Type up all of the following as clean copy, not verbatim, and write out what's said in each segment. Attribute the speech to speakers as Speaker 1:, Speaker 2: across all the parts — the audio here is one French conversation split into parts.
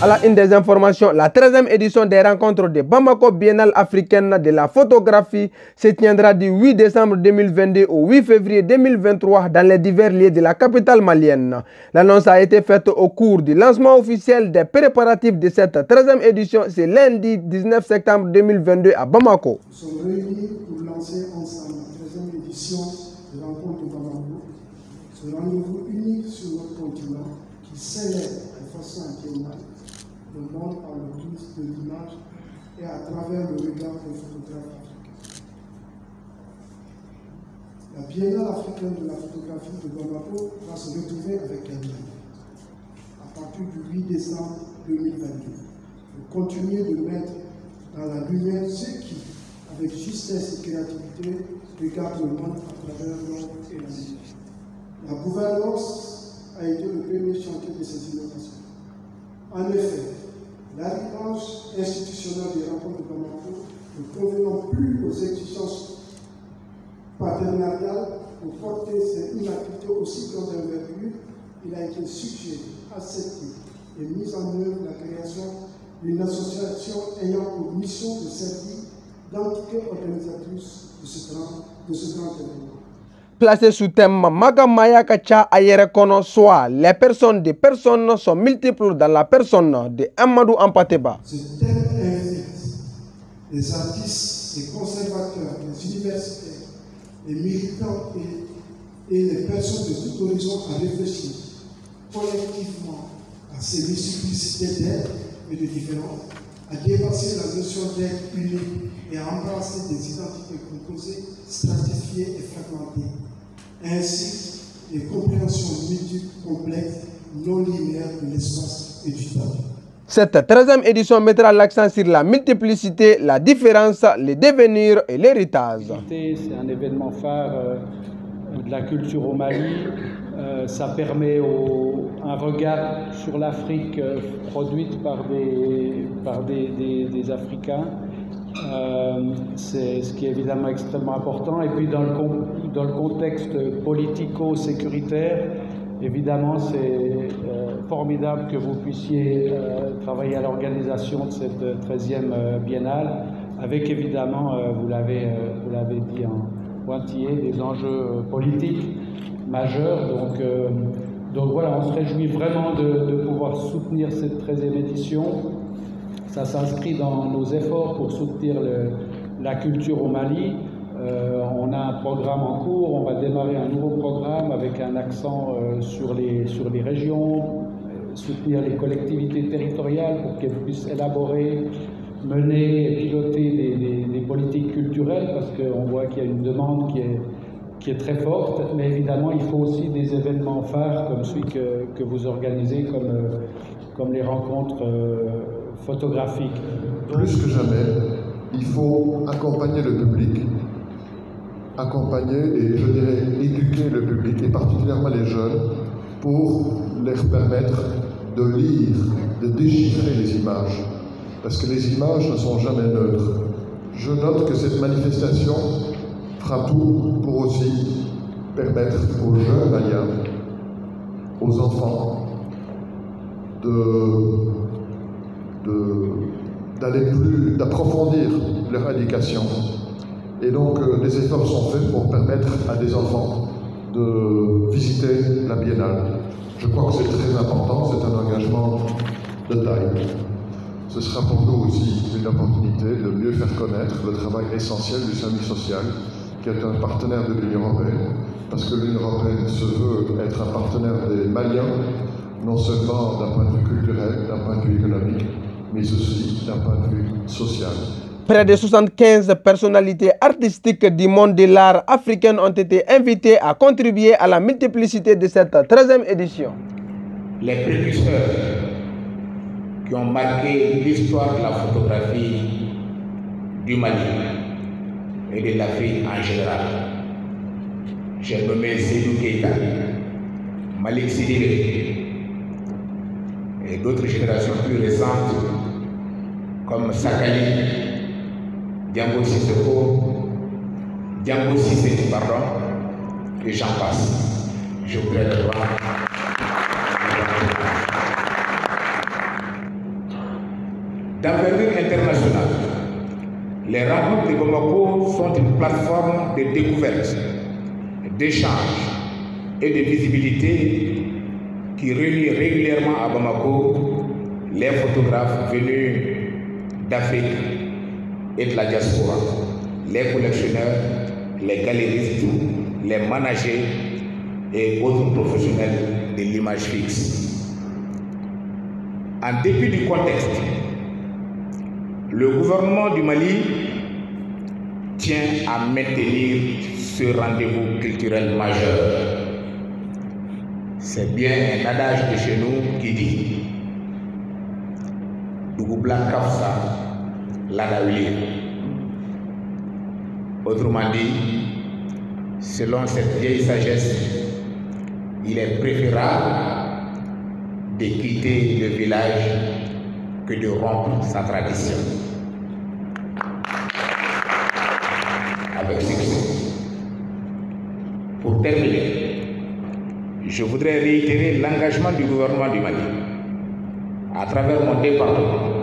Speaker 1: À la une des informations, la 13e édition des rencontres de Bamako Biennale africaine de la photographie se tiendra du 8 décembre 2022 au 8 février 2023 dans les divers lieux de la capitale malienne. L'annonce a été faite au cours du lancement officiel des préparatifs de cette 13e édition, c'est lundi 19 septembre 2022 à Bamako.
Speaker 2: Nous sommes réunis pour lancer ensemble la 13e édition des rencontres de Bamako, ce rendez-vous unique sur notre continent qui célèbre de façon internationale le monde par le prisme de l'image et à travers le regard des photographes africains. La Biennale africaine de la photographie de Bamako va se retrouver avec elle-même à partir du 8 décembre 2022 pour continuer de mettre dans la lumière ceux qui, avec justesse et créativité, regardent le monde à travers l'ombre et la lumière. La gouvernance a été le premier chantier de ces innovations. En effet, l'arrivage institutionnel des rencontres de Bamako ne convenant plus aux exigences paternaliales pour porter une activité aussi grande envergure, il a été suggéré, accepté et mis en œuvre la création d'une association ayant pour mission de servir d'entité organisatrice de ce grand événement.
Speaker 1: Placé sous thème Magamaya Kacha Ayerekono, soit les personnes des personnes sont multiples dans la personne de Amadou Ampateba.
Speaker 2: Ce thème invite les artistes, les conservateurs, les universitaires, les militants et les personnes de tout horizon à réfléchir collectivement à ces multiplicités d'êtres et de différences, à dépasser la notion d'être unique et à embrasser des identités composées, stratifiées et fragmentées. Ainsi, les compréhensions multiples, complexes, non linéaires de l'espace et du temps.
Speaker 1: Cette 13e édition mettra l'accent sur la multiplicité, la différence, le devenir et l'héritage.
Speaker 3: C'est un événement phare de la culture au Mali. Ça permet un regard sur l'Afrique produite par des Africains. C'est ce qui est évidemment extrêmement important. Et puis dans le contexte politico-sécuritaire, évidemment c'est formidable que vous puissiez travailler à l'organisation de cette 13e biennale, avec évidemment, vous l'avez dit en pointillé, des enjeux politiques majeurs. Donc voilà, on se réjouit vraiment de pouvoir soutenir cette 13e édition. Ça s'inscrit dans nos efforts pour soutenir la culture au Mali. On a un programme en cours, on va démarrer un nouveau programme avec un accent sur les régions, soutenir les collectivités territoriales pour qu'elles puissent élaborer, mener et piloter des politiques culturelles, parce qu'on voit qu'il y a une demande qui est très forte, mais évidemment il faut aussi des événements phares comme celui que vous organisez, comme les rencontres photographiques.
Speaker 4: Plus que jamais, il faut accompagner le public, accompagner et je dirais éduquer le public, et particulièrement les jeunes, pour leur permettre de lire, de déchiffrer les images, parce que les images ne sont jamais neutres. Je note que cette manifestation fera tout pour aussi permettre aux jeunes Maliens, aux enfants, d'approfondir leur éducation. Et donc des efforts sont faits pour permettre à des enfants de visiter la Biennale. Je crois que c'est très important, c'est un engagement de taille. Ce sera pour nous aussi une opportunité de mieux faire connaître le travail essentiel du service social, qui est un partenaire de l'Union européenne, parce que l'Union européenne se veut être un partenaire des Maliens, non seulement d'un point de vue culturel, d'un point de vue économique, mais aussi d'un point de vue social.
Speaker 1: Près de 75 personnalités artistiques du monde de l'art africain ont été invitées à contribuer à la multiplicité de cette 13e édition.
Speaker 5: Les précurseurs qui ont marqué l'histoire de la photographie du Mali et de l'Afrique en général. J'ai nommé Seydou Keïta, Malik Sidibé et d'autres générations plus récentes comme Sakali, Diambo Sissoko, Django Cissé, pardon, et j'en passe. Je voudrais le voir. D'envergure internationale, les rencontres de Bamako sont une plateforme de découverte, d'échange et de visibilité qui réunit régulièrement à Bamako les photographes venus d'Afrique et de la diaspora, les collectionneurs, les galeristes, les managers et autres professionnels de l'image fixe. En dépit du contexte, le gouvernement du Mali tient à maintenir ce rendez-vous culturel majeur. C'est bien un adage de chez nous qui dit Dougoubla Kafsa Ladaouli. Autrement dit, selon cette vieille sagesse, il est préférable de quitter le village que de rompre sa tradition. Avec succès. Pour terminer, je voudrais réitérer l'engagement du gouvernement du Mali, à travers mon département,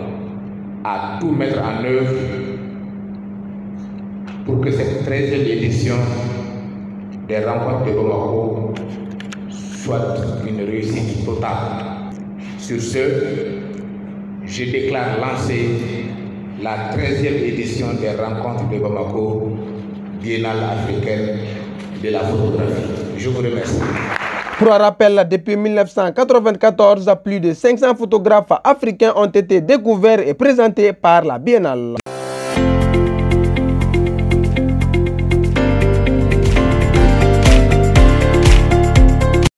Speaker 5: à tout mettre en œuvre pour que cette 13e édition des rencontres de Bamako soit une réussite totale. Sur ce, je déclare lancer la 13e édition des rencontres de Bamako, Biennale africaine de la photographie. Je vous remercie.
Speaker 1: Pour un rappel, depuis 1994, plus de 500 photographes africains ont été découverts et présentés par la Biennale.